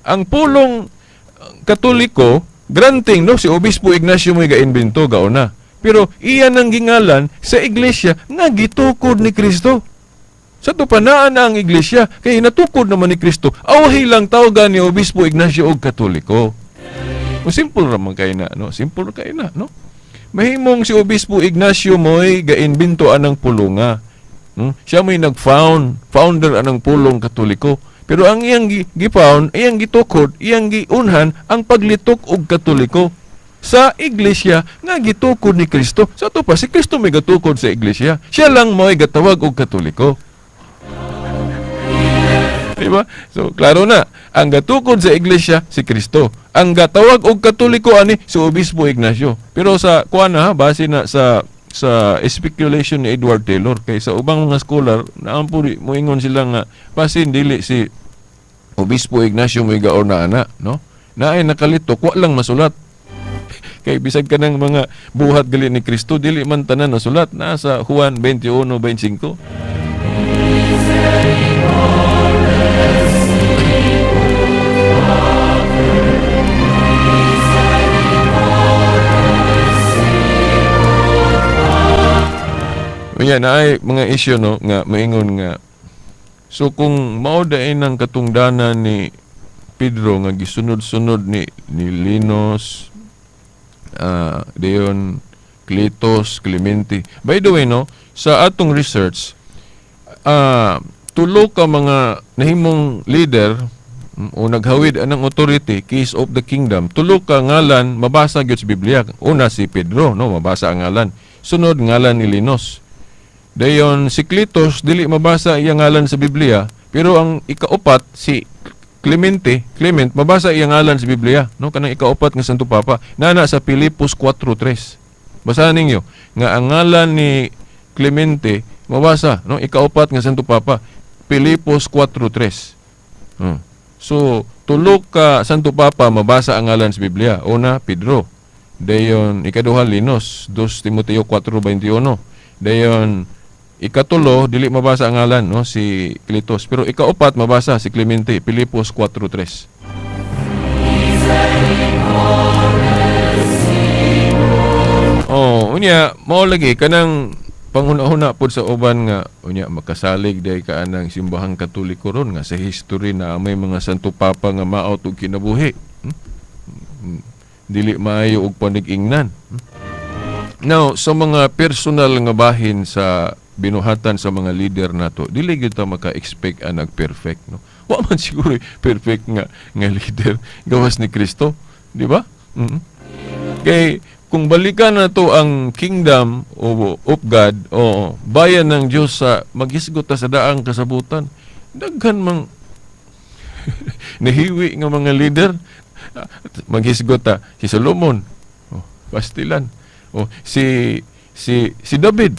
Ang pulong Katoliko granting no si Obispo Ignacio mo'y gainbento gauna. Pero iyan ang gingalan sa iglesia nga gitukod ni Kristo. Sa tupanaan na ang iglesia, kay natukod naman ni Kristo, awahi lang tawagan ni Obispo Ignacio og Katoliko. O simple raman kay na, no? Simple kay na, no? Mahimong si Obispo Ignacio mo'y gainbento anang pulunga. Siya mo'y founder anang pulong Katoliko. Pero ang iyang gifound, iyang gitukod, iyang giunhan ang paglitok og Katoliko sa iglesia nga gitukod ni Kristo. Sa to pa si Kristo may gatukod sa iglesia. Siya lang mo'y gatawag og Katoliko. Diba? So klaro na, ang gatukod sa iglesia si Kristo. Ang gatawag og Katoliko ani si Obispo Ignacio. Pero sa kuana base na sa speculation ni Edward Taylor kay sa ubang mga scholar naampuri moingon sila nga basin dili si Obispo Ignacio may gaona ana, no? Naay nakalitok wa lang masulat. Kay bisag ka ng mga buhat gali ni Kristo, dili man tanan na sulat nasa Juan 21:25. Unya na ay mga issue no nga maingon nga so kung mao daay nang katungdanan ni Pedro nga gisunod-sunod ni Linos, Deon, Cletus, Clemente. By the way, no, sa atong research, tulo ka mga nahimong leader o naghawid anang authority, keys of the kingdom, tulo ka ngalan mabasa gyud sa Biblia. Una si Pedro, no, mabasa ang ngalan. Sunod ngalan ni Linos. Dayon si Cletus dili mabasa iyang ngalan sa Biblia, pero ang ikaupat si Clement mabasa iyang ngalan sa Biblia, no, kanang ikaupat nga Santo Papa nana sa Filipos 4:3. Basahan ninyo nga ang ngalan ni Clemente mabasa, no, ikaupat nga Santo Papa, Filipos 4:3. So tulo ka Santo Papa mabasa ang ngalan sa Biblia. Una Pedro, dayon ikaduha Linos, 2 Timoteo 4:21. Dayon ikatulo dili mabasa ang ngalan, no, si Cletus, pero ikaupat mabasa si Clemente, Filipos 4:3. Unya mao lagi kanang panguna-una pod sa uban nga unya makasalig day ka anang simbahang Katoliko ron nga sa history na may mga Santo Papa nga maot og kinabuhi. Dili maayo og panig-ingnan. Now, sa mga personal nga bahin sa binuhatan sa mga leader nato, dili gyud ta maka-expect ang nag-perfect, no. Wa man siguro perfect nga leader gawas ni Kristo, di ba? Kay kung balikan na to ang kingdom of God o bayan ng Diyos sa maghisgot sa daang kasabutan, daghan mang Nahiwi nga mga leader, maghisgot si Solomon, pastilan. Si David,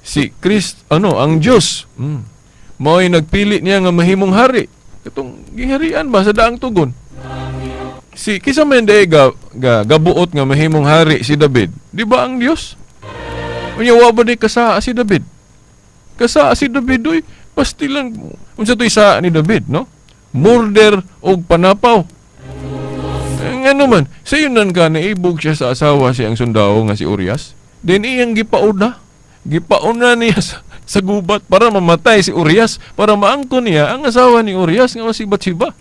si Christ, ang Diyos. Mao'y nagpili niya nga mahimong hari. Katong giharian ba sa daang tugon? Kisa man gabuot nga mahimong hari si David. Di ba ang Diyos? Unya wa ba di kasaa si David? Kasaa si David doy pastilan. Unsa toy sa ni David, no? Murder og panapaw. Nga naman, sayunan ka naibog siya sa asawa siyang sundao nga si Urias. Then iyang gipauna niya sa gubat para mamatay si Urias, para maangkon niya ang asawa ni Urias nga si Bathsheba.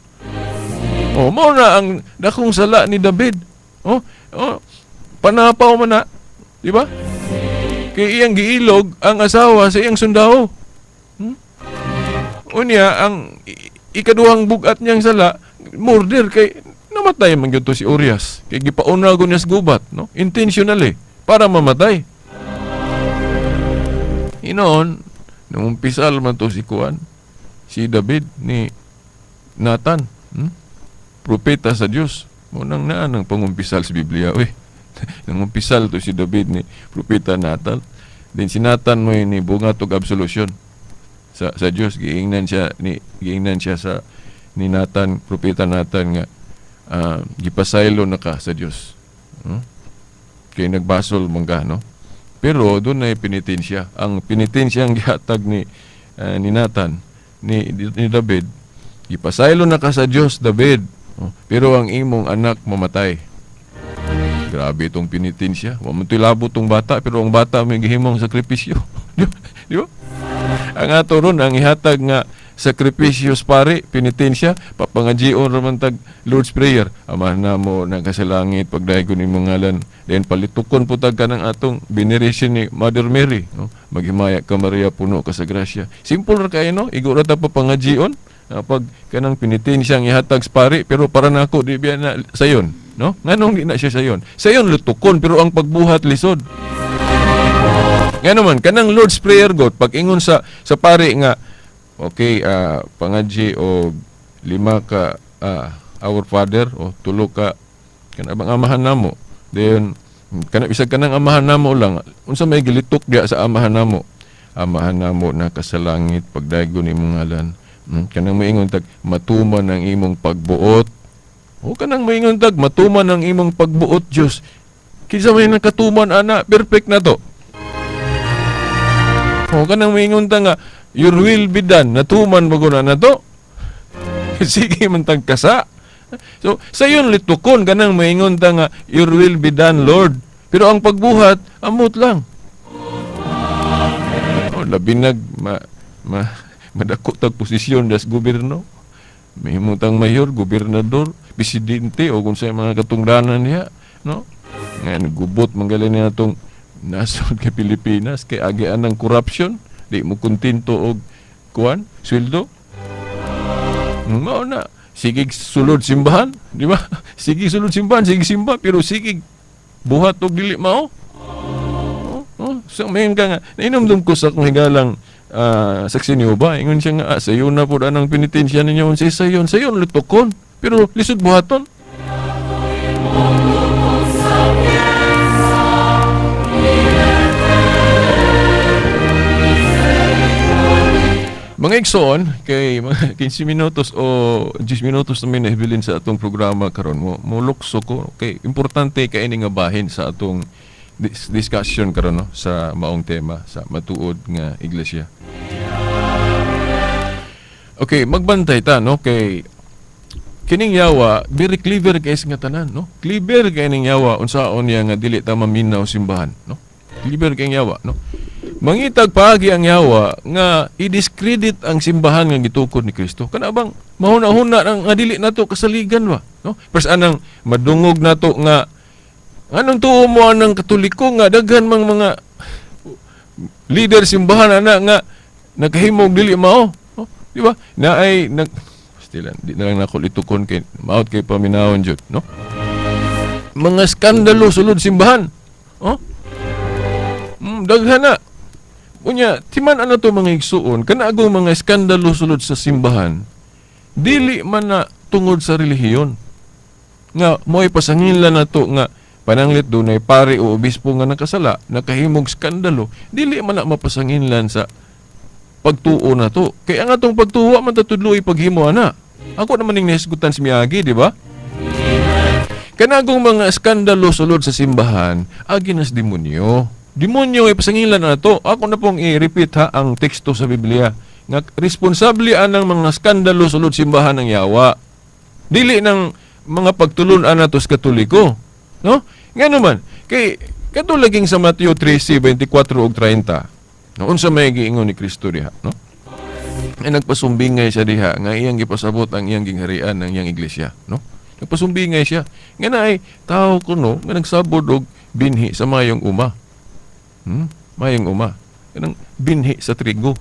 Mao na ang dakong sala ni David. Panapaw man na, di ba? Kay iyang giilog ang asawa sa iyang sundao. Unya ang ikaduhang bugat niyang sala, murder, kay namatay man gyud to si Urias. Kay gipauna ko niya sa gubat, no? Intentionally para mamatay. Inoon, nung umpisal man to si David ni Nathan, propeta sa Diyos. Munang naan ang pangumpisal sa Biblia. Nang umpisal to si David ni propeta Nathan. Then si Nathan mo ni bunga tog absolution sa Diyos. Giingnan siya ni Nathan, propeta Nathan nga gipasaylo na ka sa Diyos. Kaya nagbasol mong ka, no? Pero doon ay penitensya. Ang penitensya ang gihatag ni Nathan, ni David, gipasaylo na ka sa Diyos, David. Pero ang imong anak mamatay. Grabe itong penitensya. Wa man to'y labo tong bata, pero ang bata may gihimong sakripisyo. Di ba? Ang ato ron, ang ihatag nga sakripisyos pare, penitensya, papangajion raman tag Lord's Prayer. Amahan na mo nagkasalangit, pagdahigon ni mong ngalan. Then palitukon po tag ka ng atong veneration ni Mother Mary. No? Maghimaya ka Maria, puno ka sa grasya. Simple ra kayo, no? Igo ra ta papangajion. Pag kanang penitensya ang ihatag sa pare, pero para na ako, di biya na sayon. No? Nganong di na siya sayon? Sayon lutukon, pero ang pagbuhat lisod. Nga naman, kanang Lord's Prayer God, pag ingon sa pare nga, okay, pangadji o 5 ka Our Father o 3 ka kanang amahan namo. Then kanang bisag kanang amahan namo lang. Unsa may gilitok diya sa amahan namo? Amahan namo na kasalangit, pagdayon imong ngalan. Kanang moingon tag matuman ang imong pagbuot. O kanang moingon tag matuman ang imong pagbuot, Dios. Kinsa may nakatuman ana, perfect na to. O kanang moingon ta nga your will be done. Natuman ba ko na to? Sige man tag kasa. So, sayon litukon kanang maingon ta nga your will be done, Lord. Pero ang pagbuhat amot lang. Labi madako tag posisyon das gobyerno. Mahimutang mayor, gobernador, presidente o kung sa mga katungdanan niya, no? Ngayon gubot manggaling niya itong nasod kay Pilipinas kay agian ng corruption. Di mo kontento og sweldo. Mao na, sige sulod simbahan, di ba? Sige sulod simbahan, sige simba, pero sige buhat og dili mao. So mayon ka nga, nainomdom ko sa kung higalang saksi niyo ba? Ingon siya nga, sayon na po anang penitensya ninyo, sayon lutukon, pero lisod buhaton. Mga igsoon, kay mga 15 minutos o 10 minutos namin nahibilin sa atong programa karon mo lukso ko. Okay, importante kay ini nga bahin sa atong discussion karon, no, sa maong tema sa matuod nga iglesia. Okay, magbantay ta, no, kay kining yawa very clever kay nga tanan, no? Clever kay ning yawa unsaon niya nga dili ta maminaw simbahan, no? Clever kay yawa, no? Mangitag paagi ang yawa nga i-discredit ang simbahan nga gitukod ni Kristo. Kana bang mahuna-huna nga dili nato kasaligan ba, no? Pers anang madungog nato nga anong tuo mo anang Katoliko nga daghan mang mga leader simbahan ana nga nagahimog dili mao, no? Di ba? Na ay stilan di na lang nako litukon kay maot kay paminawon jud, no? Mga skandalo sulod simbahan. Daghan na. Unya, timan ano to mga igsuon, kana agong mga skandalo sulod sa simbahan, dili man na tungod sa relihiyon. Nga mo'y pasanginlan na to nga pananglit dunay pare o obispo nga nakasala, nakahimog skandalo, dili man na mapasanginlan sa pagtuo na to. Kaya nga tong pagtuo man tatudloy paghimo ana. Ako naman ning nahisgutan si Miyagi, di ba? Kanagong mga skandalo sulod sa simbahan, aginas demonyo. Demonyo ay pasangilan na to. Ako na pong i-repeat ha ang teksto sa Biblia. Nga responsable anang mga skandalo sulod simbahan ng yawa. Dili ng mga pagtulunan nato sa Katoliko. No? Nga naman, kay katulaging sa Mateo 13:24 ug 30. No, unsa may giingon ni Kristo diha, no? Ay nagpasumbingay siya diha nga iyang gipasabot ang iyang gingharian ng iyang iglesia, no? Nagpasumbingay siya. Nga na ay tao kuno nga nagsabod og binhi sa mayong uma. Mayong uma. Kanang binhi sa trigo.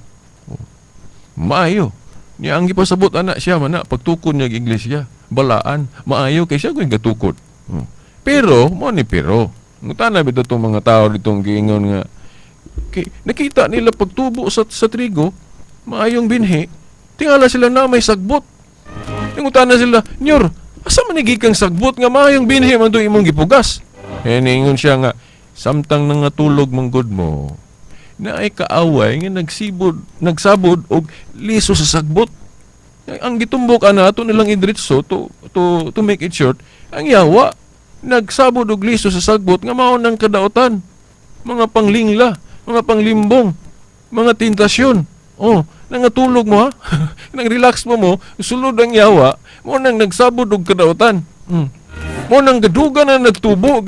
Maayo. Niya ang gipasabot ana siya man na pagtukod niya iglesia. Balaan. Maayo kay siya kung gatukod. Pero, mo ni pero. Ngutana bitaw tong mga tao ditong giingon nga nakita nila pagtubo sa trigo, maayong binhi, tingala sila na may sagbot. Ngutana sila, "Nyor, asa man gikang sagbot nga maayong binhi man do imong gipugas?" Ningon siya nga, "Samtang nangatulog manggod mo, na ay kaaway nga nagsabod og liso sa sagbot." Ang gitumbok ana ato nilang idritso to make it short, ang yawa nagsabod og liso sa sagbot nga mao nang kadaotan, mga panglingla, mga panglimbong, mga tentasyon. Nangatulog mo ha? Nang relax mo, sulod ang yawa, mo nang nagsabod og kadaotan. Mo nang gadugan na nagtubo,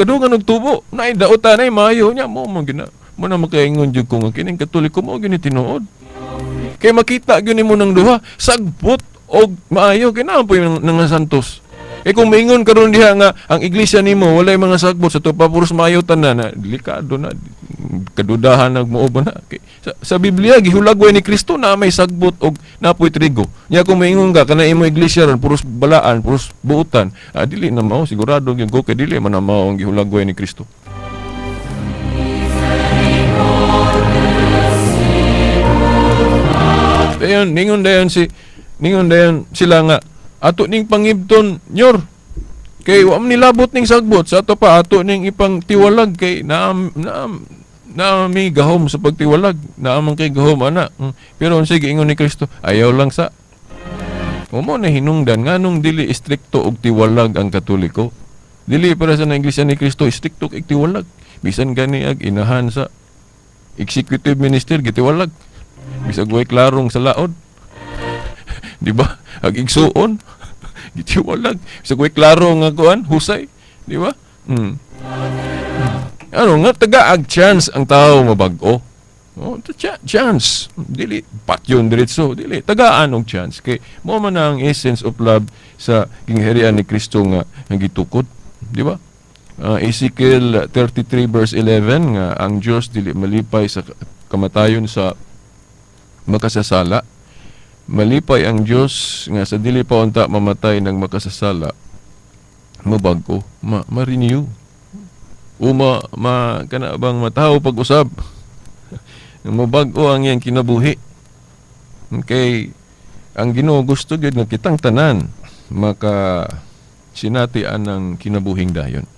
naay daotan ay maayo niya mo na makaingon jud ko nga kining Katoliko mo gini tinuod. Kay makita gyud nimo nang duha, sagbot og maayo kinahanglan po yung nang santos. Kung maingon karon diha nga ang iglesia nimo walay mga sagbot sa tupa puros maayo tanan, na delikado na, kadudahan nagmuob na. Sa Biblia gihulagway ni Kristo na may sagbot og napoy trigo. Nya kung maingon ka kana imo iglesia ron puros balaan, puros buutan, dili na mao sigurado gyud ko kay dili man na mao ang gihulagway ni Kristo. Dayon ningon dayon sila nga ato ning pangibton, "Nyor, kay wa man nilabot ning sagbot sa ato pa ato ning ipang tiwalag kay na may gahom sa pagtiwalag, naamang kay gahom ana." Pero sige ingon ni Kristo, ayaw lang sa mo na hinungdan nganong dili istrikto og tiwalag ang Katoliko. Dili para sa iglesia ni Kristo istrikto og tiwalag. Bisan gani ag inahan sa executive minister gitiwalag. Bisag way klarong sa laod. Di ba? Ag igsuon. Gitiwalag. Bisag way klaro nga kuan, husay, di ba? Ano nga taga-ag chance ang tao mabag-o. Chance. Dili patyon diretso, dili tagaan og chance kay mao man ang essence of love sa gingharian ni Kristo nga gitukod, di ba? Ezekiel 33 verse 11 nga ang Dios dili malipay sa kamatayon sa makasasala. Malipay ang Dios nga sa dili pa unta mamatay ng makasasala, mabag-o, ma-renew. Kana bang mataw pag-usab. Mabag-o ang iyang kinabuhi. Okay, ang Ginoo gusto gyud nga kitang tanan maka sinatian ng kinabuhing dayon.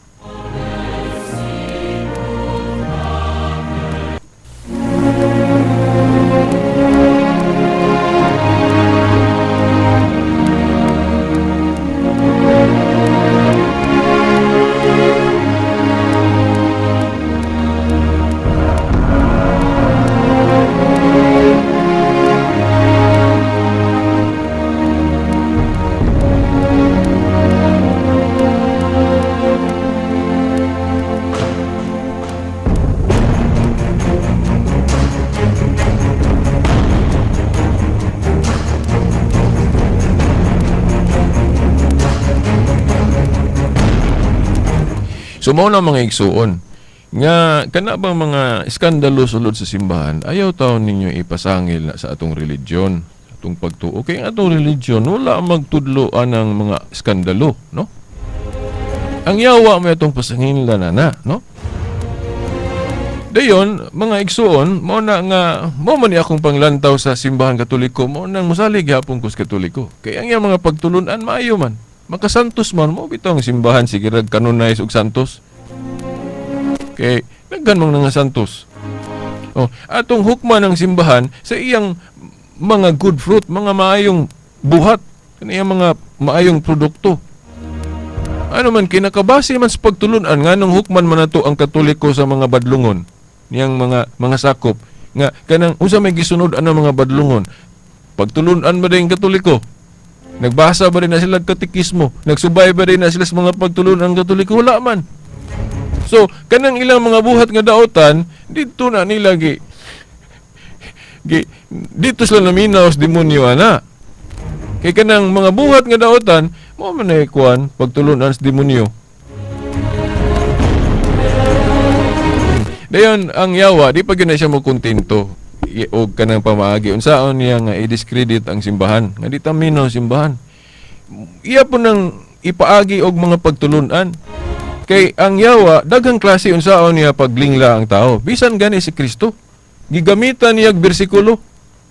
So mao na mga igsuon nga kana bang mga iskandalo sulod sa simbahan, ayaw taon ninyo ipasangil na sa atong religion, atong pagtuo. Kay atong religion wala magtudlo anang mga iskandalo, no? Ang yawa may atong pasangil na, no? Dayon, mga igsuon, mo na nga, mo man ni akong panglantaw sa simbahan Katoliko, mo nang musalig hapon ko sa Katoliko. Kaya ang iyang mga pagtulunan, maayo man. Makasantos man, mo bitaw ang simbahan, sige rag kanonize og santos. Kaya, naggan mga nga santos. Atong hukman ng simbahan, sa iyang mga good fruit, mga maayong buhat, kaniyang mga maayong produkto. Ano man, kinakabase man sa pagtulunan, nga nung hukman man nato ang Katoliko sa mga badlungon, niyang mga sakop nga kanang unsa may gisunod ang mga badlungon, pagtulunan ba din Katoliko, nagbasa ba rin na sila katekismo, nagsubay ba rin na sila sa mga pagtulunan ng Katoliko? Wala man. So kanang ilang mga buhat nga daotan dito na nila dito sila naminaw sa demonyo ana. Kay kanang mga buhat nga daotan mo man ay kuan pagtulunan sa demonyo. Dayon ang yawa, di pa gyud na siya mo kontento o kanang pamaagi. Unsaon niya nga i-discredit ang simbahan, nga di ta minaw simbahan. Iya po nang ipaagi og mga pagtulunan. Kay ang yawa, daghang klase unsaon niya paglingla ang tao. Bisan gani si Kristo, gigamitan niya og bersikulo.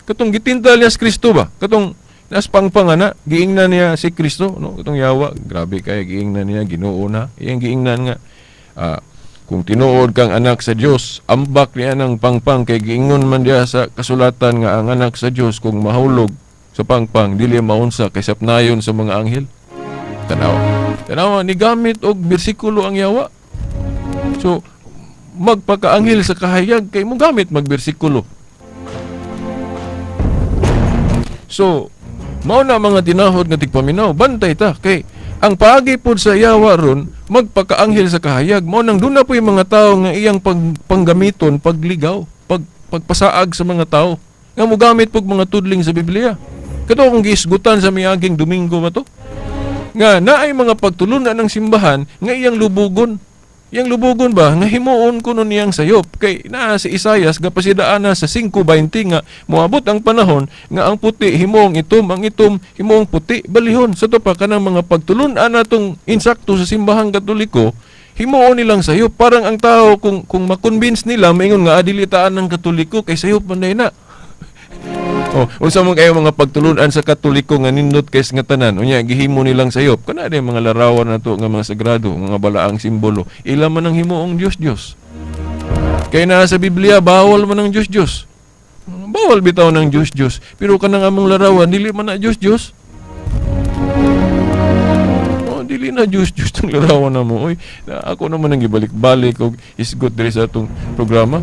Katong gitintal niya si Kristo ba? Katong nas pangpangana, giingnan niya si Kristo, no? Katong yawa, grabe kay giingnan niya, Ginoo na. Iyang giingnan nga kung tinuod kang anak sa Dios, ambak niya ng pangpang kay giingon man diya sa kasulatan nga ang anak sa Dios kung mahulog sa pangpang dili maunsa kay sapnayon sa mga anghel. Tanawa ni gamit og bersikulo ang yawa. So magpakaanghel sa kahayag kay mo gamit magbersikulo. So mao na mga tinahod nga tigpaminaw, bantay ta kay ang paagi pod sa yawa ron magpakaanghel sa kahayag, mo nang duna po yung mga tao nga iyang panggamiton, pagligaw, pagpasaag sa mga tao nga mo gamit pog mga tudling sa Biblia. Kato kung giisgutan sa miaging Domingo ba to nga naay mga pagtulunan ng simbahan nga iyang lubugon. Yang lubugon ba nga himuon kuno niyang sayop kay naa si Isaias gapasidaan na sa 5:20 nga moabot ang panahon nga ang puti himuong itom, ang itom himuong puti balihon. Sa to pa kanang mga pagtulunan natong insakto sa simbahang Katoliko, himuon nilang sayop. Parang ang tao kung makonvince nila maingon nga adilitaan ng Katoliko kay sayop man na. Unsa man kayo mga pagtulunan sa Katoliko nga nindot kay nga tanan, unya gihimo nilang sayop. Kana day mga larawan nato nga mga sagrado, mga balaang simbolo. Ila man ang himuong Dios. Kay na sa Biblia bawal man ang Dios. Bawal bitaw ng Dios. Pero kanang among larawan dili man na Dios. Dili na Diyos tong larawan na mo. Oy, ako naman ang gibalik-balik og isgot diri sa atong programa.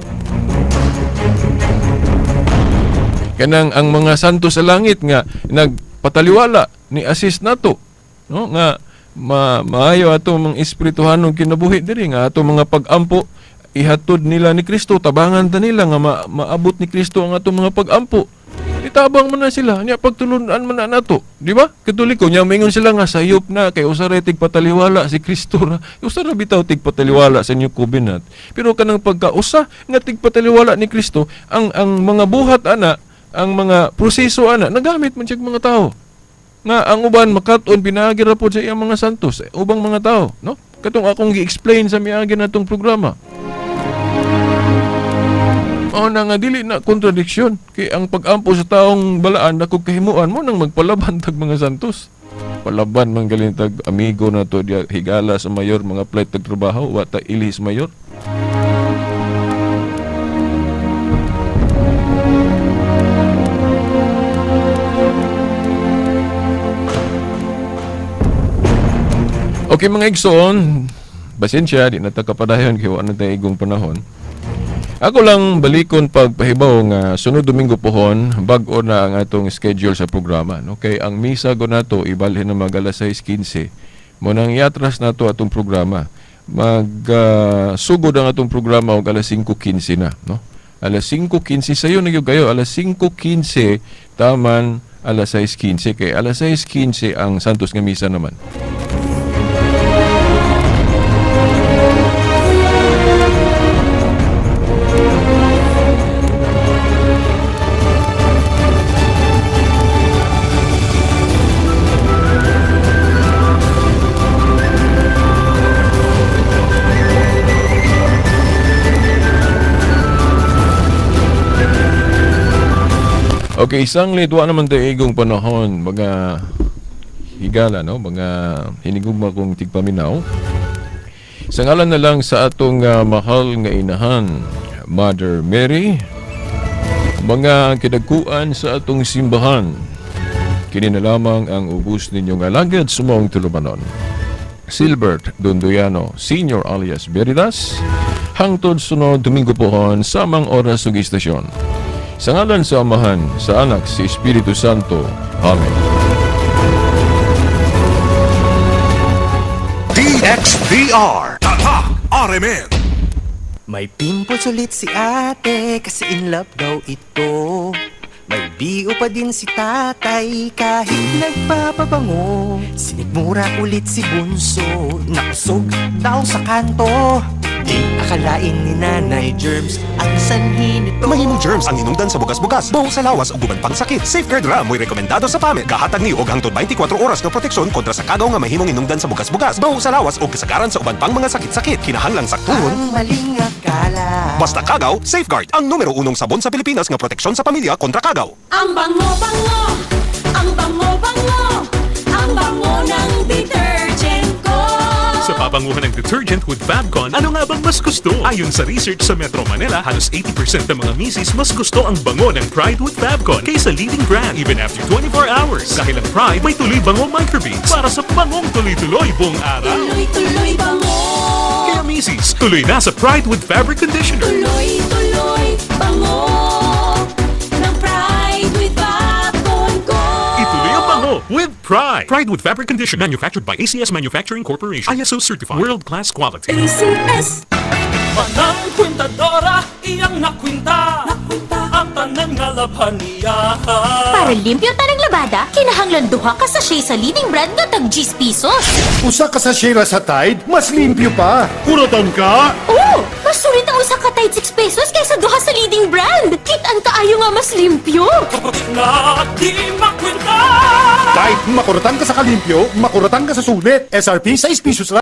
Kanang ang mga santo sa langit nga nagpataliwala ni assist nato, no, nga maayo ato mga espirituhanong kinabuhi diri nga ato mga pag-ampo ihatod nila ni Kristo, tabangan ta nila nga maabot ni Kristo ang ato mga pag-ampo. Itabang man na sila nya pagtulunan man na nato, di ba? Katoliko nya maingon sila nga sayop na kay usara tigpataliwala si Kristo ra. Usara bitaw tigpataliwala sa New Covenant. Pero kanang pagkausa nga tigpataliwala ni Kristo, ang mga buhat ana, ang mga proseso ana nagamit man siya mga tao. Nga ang uban makaton pinaagi ra pod sa iyang mga santos, ubang mga tao, no? Katong akong gi-explain sa miagi natong programa. Na nga dili na kontradiksyon kay ang pag-ampo sa taong balaan na kung kahimuan mo nang magpalaban tag mga santos. Palaban man galing tag amigo na to diya higala sa mayor, mga flight tag trabaho wata ilis mayor. Okay mga igsoon, basensya di na ta kapadayon kay wala na igong panahon. Ako lang balikon pagpahibaw nga sunod Domingo pohon bag-o na ang atong schedule sa programa, no? Kay ang misa go nato ibalhin na mag alas 6:15 mo nang iatras nato atong programa. Sugod ang atong programa og alas 5:15 na, no? Alas 5:15 sayo nagyud kayo, alas 5:15 taman alas 6:15 kay alas 6:15 ang Santos nga misa naman. Okay, isang litwa naman tayo igong panahon, mga higala, no? Mga hinigugma kong tigpaminaw. Sa ngalan na lang sa atong mahal nga inahan, Mother Mary, mga kinagkuan sa atong simbahan, kini na lamang ang ubus ninyong alagad sumong tulumanon. Silbert Dondoyano Senior alias Beridas, hangtod sunod Domingo pohon samang oras ug istasyon. Sa ngalan sa Amahan, sa Anak, sa Espiritu Santo. Amen. DXDR Tatak RMN. May pimples ulit si ate kasi in love daw ito. May bigo pa din si tatay kahit nagpapabango. Sinigmura ulit si bunso, nakusog daw sa kanto. Di akalain ni nanay germs ang sanhi nito. Mahimong germs ang inungdan sa bugas-bugas, baho sa lawas o guban pang sakit. Safeguard Ram mo'y rekomendado sa PAMIT. Gahatag ni og hangtod 24 oras na proteksyon kontra sa kagaw nga mahimong inungdan sa bugas-bugas, baho sa lawas o kasagaran sa uban pang mga sakit-sakit. Kinahanglang saktuhon. Ang maling akala. Basta kagaw, Safeguard, ang numero unong sabon sa Pilipinas nga proteksyon sa pamilya kontra kagaw. Ang bango-bango, ang bango-bango, ang bango ng detergent ko. Sa pabanguhan ng detergent with Fabcon, ano nga bang mas gusto? Ayon sa research sa Metro Manila, halos 80% ng mga misis mas gusto ang bango ng Pride with Fabcon kaysa leading brand even after 24 hours. Dahil ang Pride may tuloy bango microbeads para sa bangong tuloy-tuloy buong araw. Tuloy-tuloy bango. Kaya misis, tuloy na sa Pride with Fabric Conditioner. Tuloy-tuloy bango ng Pride with Fabcon ko. Ituloy ang bango with Pride. Pride with Fabric Conditioner. Manufactured by ACS Manufacturing Corporation. ISO certified. World-class quality. ACS. Manang kwintadora, iyang nakwinta. Ang tanan nga labhan niya. Para limpyo tanang labada, kinahanglan duha ka sachet sa leading brand nga tag 10 pesos. Usa ka sachet ra sa Tide, mas limpyo pa. Kuratan ka? Oo, mas sulit ang usa ka Tide 6 pesos kaysa duha sa leading brand. Kit-an kaayo nga mas limpyo. Nga di makwinta. Tide, makuratan ka sa kalimpyo, makuratan ka sa sulit. SRP 6 pesos